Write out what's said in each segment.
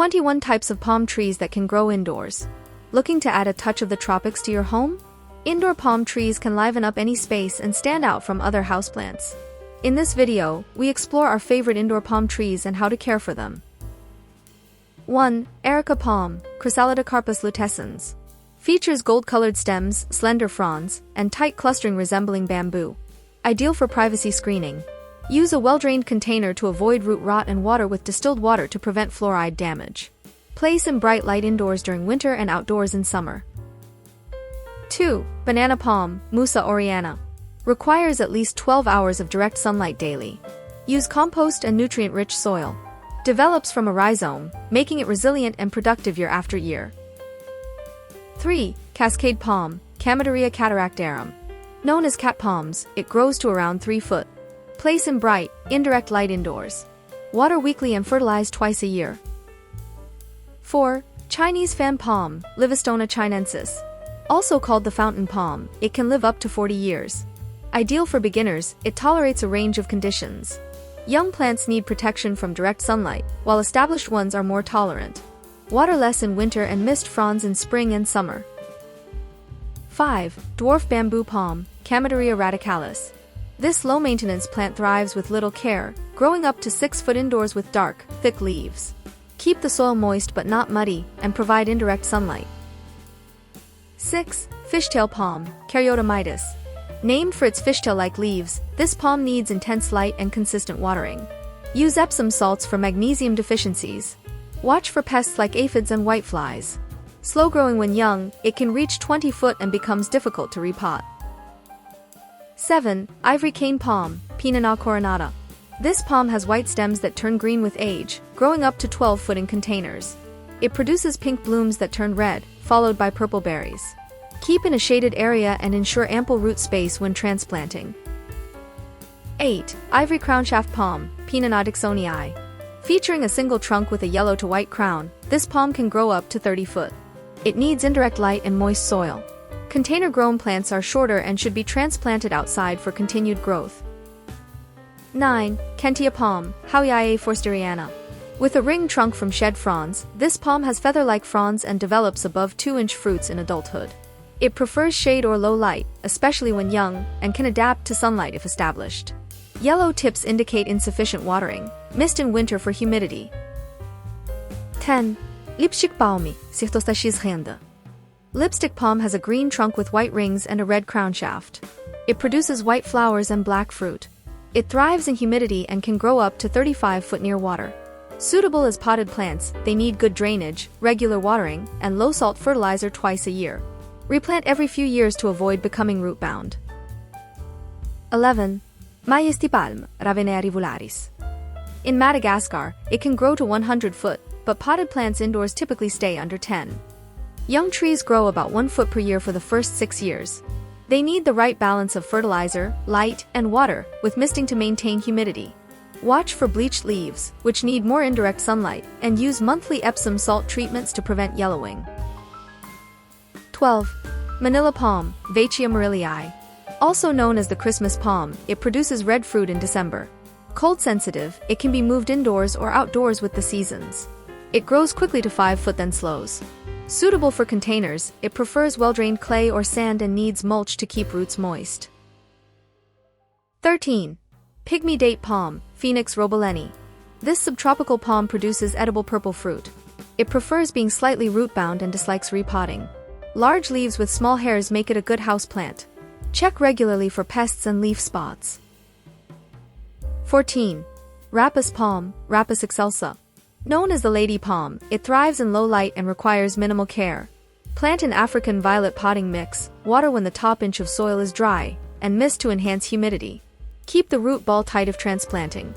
21 types of palm trees that can grow indoors. Looking to add a touch of the tropics to your home? Indoor palm trees can liven up any space and stand out from other houseplants. In this video, we explore our favorite indoor palm trees and how to care for them. 1. Erica palm, Chrysalidocarpus lutescens. Features gold-colored stems, slender fronds, and tight clustering resembling bamboo. Ideal for privacy screening. Use a well-drained container to avoid root rot and water with distilled water to prevent fluoride damage. Place in bright light indoors during winter and outdoors in summer. 2. Banana palm, Musa oreana. Requires at least 12 hours of direct sunlight daily. Use compost and nutrient-rich soil. Develops from a rhizome, making it resilient and productive year after year. 3. Cascade palm, Chamaedorea cataractarum. Known as cat palms, it grows to around 3 foot. Place in bright, indirect light indoors. Water weekly and fertilize twice a year. 4. Chinese fan palm, Livistona chinensis. Also called the fountain palm, it can live up to 40 years. Ideal for beginners, it tolerates a range of conditions. Young plants need protection from direct sunlight, while established ones are more tolerant. Water less in winter and mist fronds in spring and summer. 5. Dwarf bamboo palm, Chamaedorea radicalis. This low-maintenance plant thrives with little care, growing up to 6 foot indoors with dark, thick leaves. Keep the soil moist but not muddy, and provide indirect sunlight. 6. Fishtail palm, Caryotomitis. Named for its fishtail-like leaves, this palm needs intense light and consistent watering. Use Epsom salts for magnesium deficiencies. Watch for pests like aphids and whiteflies. Slow-growing when young, it can reach 20 foot and becomes difficult to repot. 7. Ivory cane palm, Pinana coronata. This palm has white stems that turn green with age, growing up to 12 foot in containers. It produces pink blooms that turn red, followed by purple berries. Keep in a shaded area and ensure ample root space when transplanting. 8. Ivory crownshaft palm, Pinana dixonii. Featuring a single trunk with a yellow to white crown, this palm can grow up to 30 foot. It needs indirect light and moist soil. Container-grown plants are shorter and should be transplanted outside for continued growth. 9. Kentia palm, Houyae forsteriana. With a ring trunk from shed fronds, this palm has feather-like fronds and develops above 2-inch fruits in adulthood. It prefers shade or low light, especially when young, and can adapt to sunlight if established. Yellow tips indicate insufficient watering. Mist in winter for humidity. 10. Lipstick palmi, Cirtostachys renda. Lipstick palm has a green trunk with white rings and a red crown shaft. It produces white flowers and black fruit. It thrives in humidity and can grow up to 35 foot near water. Suitable as potted plants, they need good drainage, regular watering, and low-salt fertilizer twice a year. Replant every few years to avoid becoming root-bound. 11. Majesty palm, Ravenea rivularis. In Madagascar, it can grow to 100 foot, but potted plants indoors typically stay under 10. Young trees grow about 1 foot per year for the first 6 years. They need the right balance of fertilizer, light, and water, with misting to maintain humidity. Watch for bleached leaves, which need more indirect sunlight, and use monthly Epsom salt treatments to prevent yellowing. 12. Manila palm, Veitchia morillii. Also known as the Christmas palm, it produces red fruit in December. Cold sensitive, it can be moved indoors or outdoors with the seasons. It grows quickly to 5 foot then slows. Suitable for containers, it prefers well-drained clay or sand and needs mulch to keep roots moist. 13. Pygmy date palm, Phoenix roboleni. This subtropical palm produces edible purple fruit. It prefers being slightly root-bound and dislikes repotting. Large leaves with small hairs make it a good houseplant. Check regularly for pests and leaf spots. 14. Rapis palm, Rapis excelsa. Known as the lady palm, it thrives in low light and requires minimal care. Plant in African violet potting mix, water when the top inch of soil is dry, and mist to enhance humidity. Keep the root ball tight if transplanting.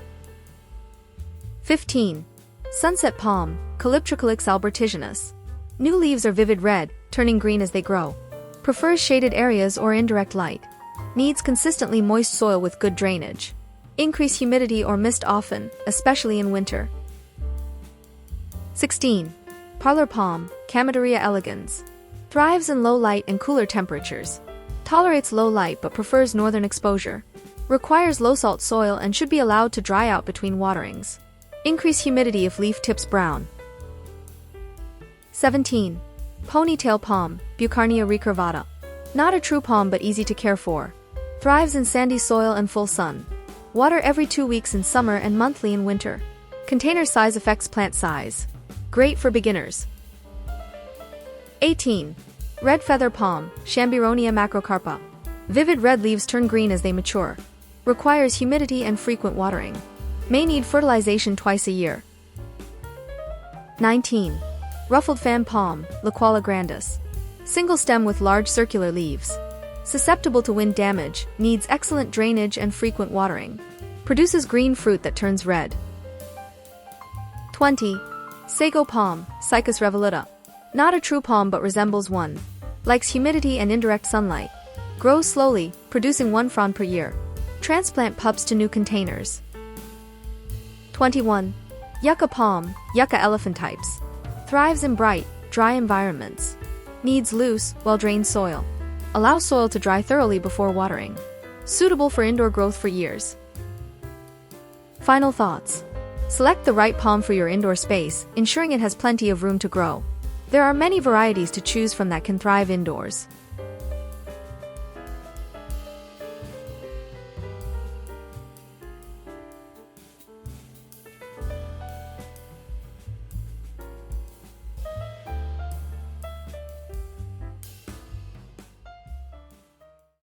15. Sunset palm, Calyptrocalix albertiginus. New leaves are vivid red, turning green as they grow. Prefers shaded areas or indirect light. Needs consistently moist soil with good drainage. Increase humidity or mist often, especially in winter. 16. Parlor palm, Chamaedorea elegans. Thrives in low light and cooler temperatures. Tolerates low light but prefers northern exposure. Requires low-salt soil and should be allowed to dry out between waterings. Increase humidity if leaf tips brown. 17. Ponytail palm, Bucarnia recurvata. Not a true palm but easy to care for. Thrives in sandy soil and full sun. Water every 2 weeks in summer and monthly in winter. Container size affects plant size. Great for beginners. 18. Red feather palm, Chambironia macrocarpa. Vivid red leaves turn green as they mature. Requires humidity and frequent watering. May need fertilization twice a year. 19. Ruffled fan palm, Liquala grandis. Single stem with large circular leaves. Susceptible to wind damage, needs excellent drainage and frequent watering. Produces green fruit that turns red. 20. Sago palm, Cycas revoluta. Not a true palm but resembles one. Likes humidity and indirect sunlight. Grows slowly, producing 1 frond per year. Transplant pups to new containers. 21. Yucca palm, Yucca elephantypes. Thrives in bright, dry environments. Needs loose, well-drained soil. Allow soil to dry thoroughly before watering. Suitable for indoor growth for years. Final thoughts. Select the right palm for your indoor space, ensuring it has plenty of room to grow. There are many varieties to choose from that can thrive indoors.